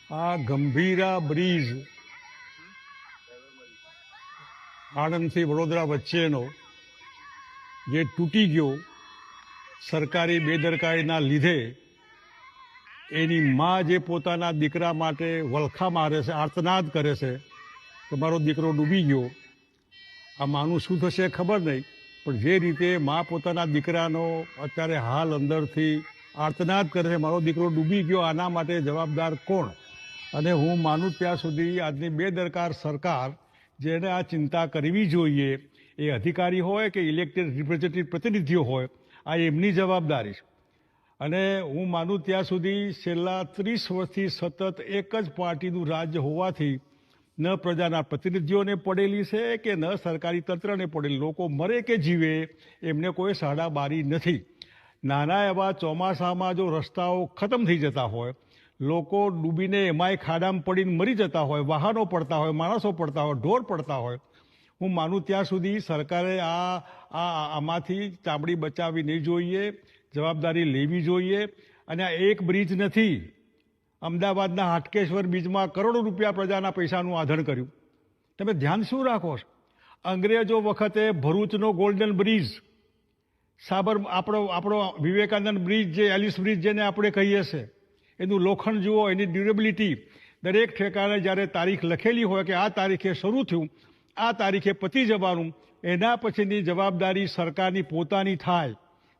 આ ગંભીરા બ્રિજ આણંદથી વડોદરા વચ્ચેનો જે તૂટી ગયો સરકારી બેદરકારીના લીધે એની મા જે પોતાના દીકરા માટે વલખા મારે છે, આર્તનાદ કરે છે કે મારો દીકરો ડૂબી ગયો. આ માનું શું થશે ખબર નહીં, પણ જે રીતે મા પોતાના દીકરાનો અત્યારે હાલ અંદરથી આર્તનાદ કરે છે, મારો દીકરો ડૂબી ગયો, આના માટે જવાબદાર કોણ? અને હું માનું ત્યાં સુધી આજની બેદરકાર સરકાર, જેને આ ચિંતા કરવી જોઈએ, એ અધિકારી હોય કે ઇલેક્ટેડ રિપ્રેઝેન્ટેટિવ પ્રતિનિધિઓ હોય, આ એમની જવાબદારી છે. અને હું માનું ત્યાં સુધી છેલ્લા 30 વર્ષથી સતત એક જ પાર્ટીનું રાજ્ય હોવાથી ન પ્રજાના પ્રતિનિધિઓને પડેલી છે કે ન સરકારી તંત્રને પડેલી. લોકો મરે કે જીવે એમને કોઈ સાડાબારી નથી. નાના એવા ચોમાસામાં જો રસ્તાઓ ખતમ થઈ જતા હોય, લોકો ડૂબીને એમાંય ખાડામાં પડીને મરી જતા હોય, વાહનો પડતા હોય, માણસો પડતા હોય, ઢોર પડતા હોય, હું માનું ત્યાં સુધી સરકારે આમાંથી ચામડી બચાવવી નહીં જોઈએ, જવાબદારી લેવી જોઈએ. અને આ એક બ્રિજ નથી, અમદાવાદના હાટકેશ્વર બ્રિજમાં કરોડો રૂપિયા પ્રજાના પૈસાનું આધણ કર્યું. તમે ધ્યાન શું રાખો છો? અંગ્રેજો વખતે ભરૂચનો ગોલ્ડન બ્રિજ, આપણો વિવેકાનંદ બ્રિજ, જે એલિસ બ્રિજ જેને આપણે કહીએ છીએ, એનું લોખંડ જુઓ, એની ડ્યુરેબિલિટી. દરેક ઠેકાણે જ્યારે તારીખ લખેલી હોય કે આ તારીખે શરૂ થયું, આ તારીખે પતી જવાનું, એના પછીની જવાબદારી સરકારની પોતાની થાય.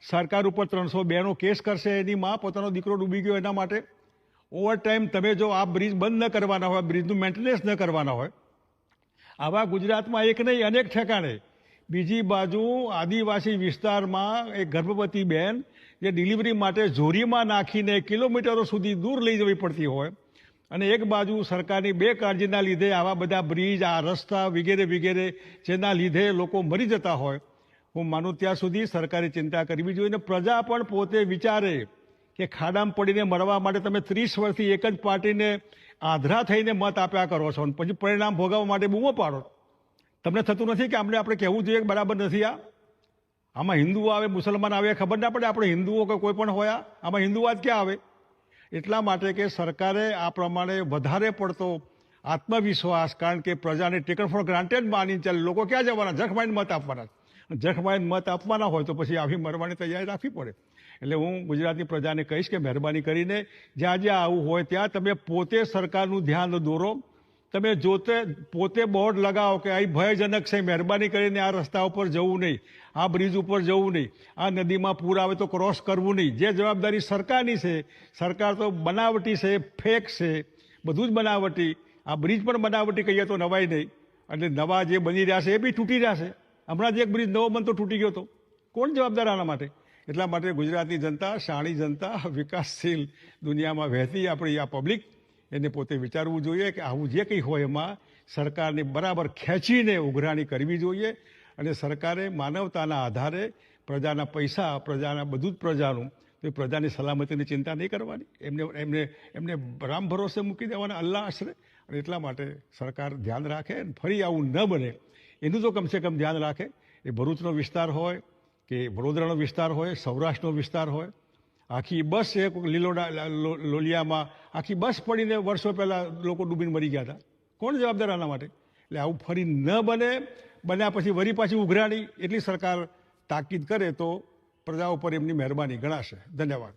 સરકાર ઉપર 302નો કેસ કરશે એની માં પોતાનો દીકરો ડૂબી ગયો એના માટે. ઓવરટાઈમ તમે જો આ બ્રિજ બંધ ન કરવાના હોય, બ્રિજનું મેન્ટેનન્સ ન કરવાના હોય, આવા ગુજરાતમાં એક નહીં અનેક ઠેકાણે. બીજી બાજુ આદિવાસી વિસ્તારમાં એક ગર્ભવતી બહેન જે ડિલિવરી માટે જોરીમાં નાખીને કિલોમીટરો સુધી દૂર લઈ જવી પડતી હોય, અને એક બાજુ સરકારની બેકાળજીના લીધે આવા બધા બ્રિજ, આ રસ્તા વગેરે વગેરે જેના લીધે લોકો મરી જતા હોય, હું માનું ત્યાં સુધી સરકારે ચિંતા કરવી જોઈએ. અને પ્રજા પણ પોતે વિચારે કે ખાડામાં પડીને મરવા માટે તમે 30 વર્ષથી એક જ પાર્ટીને આંધળા થઈને મત આપ્યા કરો છો, અને પછી પરિણામ ભોગવવા માટે બૂમો પાડો. તમને થતું નથી કે આપણે કહેવું જોઈએ કે બરાબર નથી? આમાં હિન્દુઓ આવે, મુસલમાન આવે, ખબર ના પડે આપણે હિન્દુઓ કે કોઈ પણ હોય, આમાં હિન્દુવાદ ક્યાં આવે? એટલા માટે કે સરકારે આ પ્રમાણે વધારે પડતો આત્મવિશ્વાસ, કારણ કે પ્રજાને ટેકન ફોર ગ્રાન્ટેડ માની ચાલે. લોકો ક્યાં જવાના? જખમાઈને મત આપવાના. જખમાઈને મત આપવાના હોય તો પછી આવી મરવાની તૈયારી રાખવી પડે. એટલે હું ગુજરાતની પ્રજાને કહીશ કે મહેરબાની કરીને જ્યાં જ્યાં આવું હોય ત્યાં તમે પોતે સરકારનું ધ્યાન દોરો. તમે પોતે બોર્ડ લગાવો કે અહીં ભયજનક છે, મહેરબાની કરીને આ રસ્તા ઉપર જવું નહીં, આ બ્રિજ ઉપર જવું નહીં, આ નદીમાં પૂર આવે તો ક્રોસ કરવું નહીં. જે જવાબદારી સરકારની છે, સરકાર તો બનાવટી છે, ફેક છે, બધું જ બનાવટી. આ બ્રિજ પણ બનાવટી કહીએ તો નવાય નહીં. એટલે નવા જે બની રહ્યા છે એ બી તૂટી રહ્યા છે. હમણાં જ એક બ્રિજ નવો બનતો તૂટી ગયો હતો. કોણ જવાબદાર આના માટે? એટલા માટે ગુજરાતની જનતા, શાણી જનતા, વિકાસશીલ દુનિયામાં વહેતી આપણી આ પબ્લિક, એને પોતે વિચારવું જોઈએ કે આવું જે કંઈ હોય એમાં સરકારને બરાબર ખેંચીને ઉઘરાણી કરવી જોઈએ. અને સરકારે માનવતાના આધારે પ્રજાના પૈસા, પ્રજાના બધું જ પ્રજાનું, તો પ્રજાની સલામતીની ચિંતા નહીં કરવાની, એમને રામ ભરોસે મૂકી દેવાના, અલ્લાહ આશરે. અને એટલા માટે સરકાર ધ્યાન રાખે, ફરી આવું ન બને એનું તો કમસે કમ ધ્યાન રાખે. એ ભરૂચનો વિસ્તાર હોય કે વડોદરાનો વિસ્તાર હોય, સૌરાષ્ટ્રનો વિસ્તાર હોય, આખી બસ એક લોલિયામાં આખી બસ પડીને વર્ષો પહેલાં લોકો ડૂબીને મરી ગયા હતા. કોણ જવાબદાર આના માટે? એટલે આવું ફરી ન બને. બન્યા પછી વળી પાછી ઉઘરાણી એટલી સરકાર તાકીદ કરે તો પ્રજા ઉપર એમની મહેરબાની ગણાશે. ધન્યવાદ.